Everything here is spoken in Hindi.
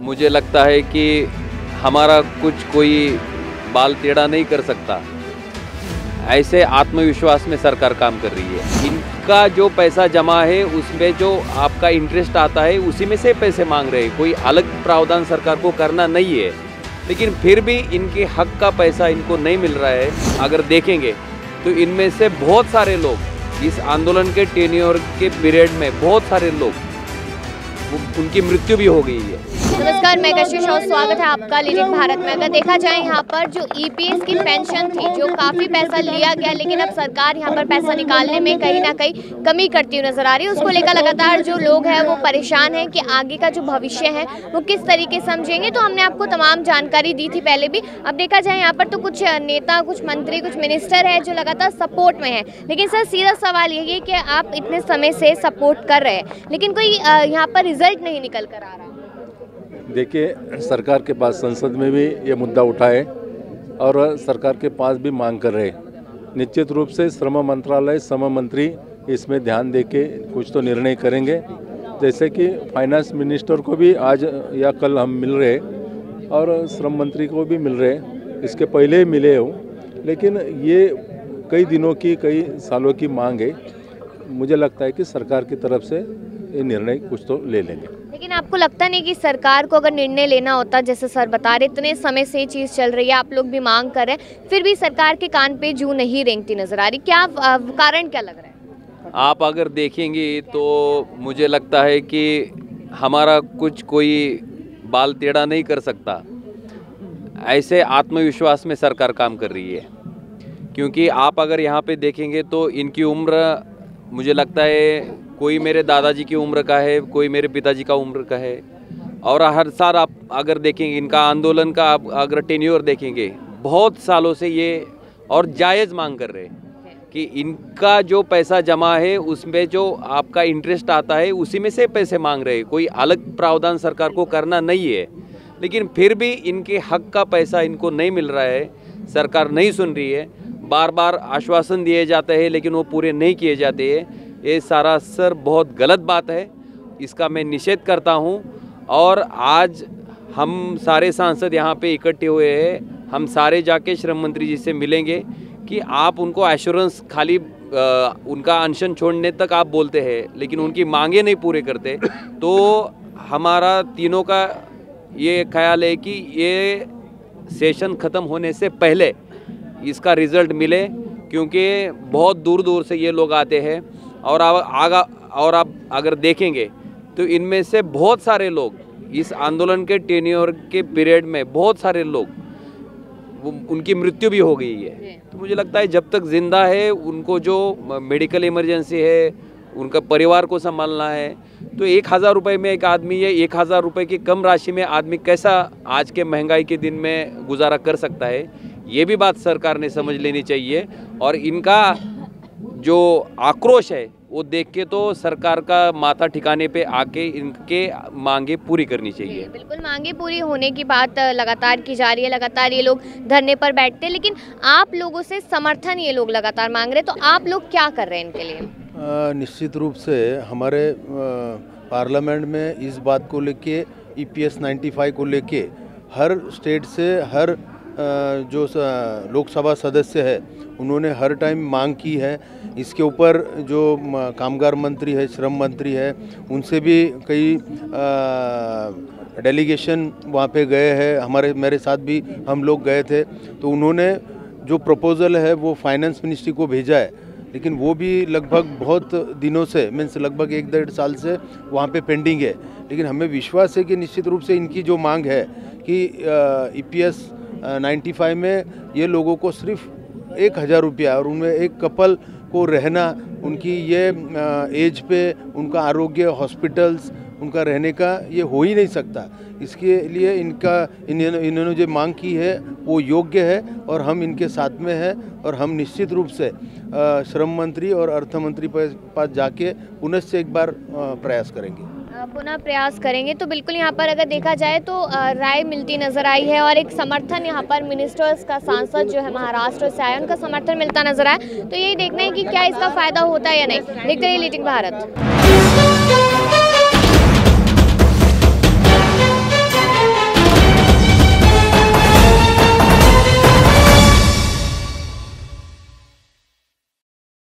मुझे लगता है कि हमारा कुछ कोई बाल टेढ़ा नहीं कर सकता, ऐसे आत्मविश्वास में सरकार काम कर रही है। इनका जो पैसा जमा है उसमें जो आपका इंटरेस्ट आता है उसी में से पैसे मांग रहे हैं। कोई अलग प्रावधान सरकार को करना नहीं है, लेकिन फिर भी इनके हक का पैसा इनको नहीं मिल रहा है। अगर देखेंगे तो इनमें से बहुत सारे लोग इस आंदोलन के टेन्योर के पीरियड में बहुत सारे लोग उनकी मृत्यु भी हो गई है। नमस्कार, मैं कशिश और स्वागत है आपका लीडिंग भारत में। अगर देखा जाए यहाँ पर जो ईपीएस की पेंशन थी, जो काफ़ी पैसा लिया गया, लेकिन अब सरकार यहाँ पर पैसा निकालने में कहीं ना कहीं कमी करती हुई नजर आ रही है। उसको लेकर लगातार जो लोग हैं वो परेशान हैं कि आगे का जो भविष्य है वो किस तरीके समझेंगे। तो हमने आपको तमाम जानकारी दी थी पहले भी। अब देखा जाए यहाँ पर तो कुछ नेता, कुछ मंत्री, कुछ मिनिस्टर है जो लगातार सपोर्ट में है। लेकिन सर, सीधा सवाल यही है कि आप इतने समय से सपोर्ट कर रहे हैं, लेकिन कोई यहाँ पर रिजल्ट नहीं निकल कर आ रहा। देखिए, सरकार के पास संसद में भी ये मुद्दा उठा है और सरकार के पास भी मांग कर रहे हैं। निश्चित रूप से श्रम मंत्रालय, श्रम मंत्री इसमें ध्यान देके कुछ तो निर्णय करेंगे। जैसे कि फाइनेंस मिनिस्टर को भी आज या कल हम मिल रहे और श्रम मंत्री को भी मिल रहे, इसके पहले ही मिले हो, लेकिन ये कई दिनों की, कई सालों की मांग है। मुझे लगता है कि सरकार की तरफ से ये निर्णय कुछ तो ले लेंगे। लेकिन आपको लगता नहीं कि सरकार को अगर निर्णय लेना होता, जैसे सर बता रहे इतने समय से ये चीज़ चल रही है, आप लोग भी मांग कर रहे हैं, फिर भी सरकार के कान पे जूं नहीं रेंगती नजर आ रही, क्या कारण क्या लग रहा है? आप अगर देखेंगे तो मुझे लगता है कि हमारा कुछ कोई बाल टेढ़ा नहीं कर सकता, ऐसे आत्मविश्वास में सरकार काम कर रही है। क्योंकि आप अगर यहाँ पे देखेंगे तो इनकी उम्र मुझे लगता है कोई मेरे दादाजी की उम्र का है, कोई मेरे पिताजी का उम्र का है। और हर साल आप अगर देखेंगे इनका आंदोलन का, आप अगर टेन्योर देखेंगे, बहुत सालों से ये और जायज़ मांग कर रहे हैं कि इनका जो पैसा जमा है उसमें जो आपका इंटरेस्ट आता है उसी में से पैसे मांग रहे हैं। कोई अलग प्रावधान सरकार को करना नहीं है, लेकिन फिर भी इनके हक का पैसा इनको नहीं मिल रहा है। सरकार नहीं सुन रही है, बार बार आश्वासन दिए जाते हैं लेकिन वो पूरे नहीं किए जाते हैं। ये सारा सर बहुत गलत बात है, इसका मैं निषेध करता हूँ। और आज हम सारे सांसद यहाँ पे इकट्ठे हुए हैं, हम सारे जाके श्रम मंत्री जी से मिलेंगे कि आप उनको एश्योरेंस, खाली उनका अनशन छोड़ने तक आप बोलते हैं लेकिन उनकी मांगे नहीं पूरे करते। तो हमारा तीनों का ये ख्याल है कि ये सेशन ख़त्म होने से पहले इसका रिज़ल्ट मिले, क्योंकि बहुत दूर दूर से ये लोग आते हैं। और आप अगर देखेंगे तो इनमें से बहुत सारे लोग इस आंदोलन के टेन्योर के पीरियड में बहुत सारे लोग उनकी मृत्यु भी हो गई है। तो मुझे लगता है जब तक जिंदा है उनको जो मेडिकल इमरजेंसी है, उनका परिवार को संभालना है, तो 1000 रुपये में एक आदमी, ये 1000 रुपये की कम राशि में आदमी कैसा आज के महंगाई के दिन में गुजारा कर सकता है, ये भी बात सरकार ने समझ लेनी चाहिए। और इनका जो आक्रोश है वो देख के तो सरकार का माथा ठिकाने पे आके इनके मांगे पूरी करनी चाहिए। बिल्कुल, मांगे पूरी होने की बात लगातार की जा रही है, लगातार ये लोग धरने पर बैठते हैं, लेकिन आप लोगों से समर्थन ये लोग लगातार मांग रहे हैं, तो आप लोग क्या कर रहे हैं इनके लिए? निश्चित रूप से हमारे पार्लियामेंट में इस बात को लेके, ईपीएस 95 को लेके हर स्टेट से हर जो लोकसभा सदस्य है उन्होंने हर टाइम मांग की है। इसके ऊपर जो कामगार मंत्री है, श्रम मंत्री है, उनसे भी कई डेलीगेशन वहाँ पे गए हैं। मेरे साथ भी हम लोग गए थे, तो उन्होंने जो प्रपोज़ल है वो फाइनेंस मिनिस्ट्री को भेजा है, लेकिन वो भी लगभग बहुत दिनों से, मीन्स लगभग 1-1.5 साल से वहाँ पे पेंडिंग है। लेकिन हमें विश्वास है कि निश्चित रूप से इनकी जो मांग है कि ईपीएस 95 में ये लोगों को सिर्फ 1000 रुपया और उनमें एक कपल को रहना, उनकी ये एज पे उनका आरोग्य, हॉस्पिटल्स, उनका रहने का ये हो ही नहीं सकता। इसके लिए इन्होंने जो मांग की है वो योग्य है और हम इनके साथ में हैं। और हम निश्चित रूप से श्रम मंत्री और अर्थ मंत्री पास जाके पुनः एक बार प्रयास करेंगे। पुनः प्रयास करेंगे। तो बिल्कुल यहाँ पर अगर देखा जाए तो राय मिलती नजर आई है और एक समर्थन यहाँ पर मिनिस्टर्स का, सांसद जो है महाराष्ट्र से आए, उनका समर्थन मिलता नजर आया। तो यही देखना है कि क्या इसका फायदा होता है या नहीं। देखते रहिए लीडिंग भारत।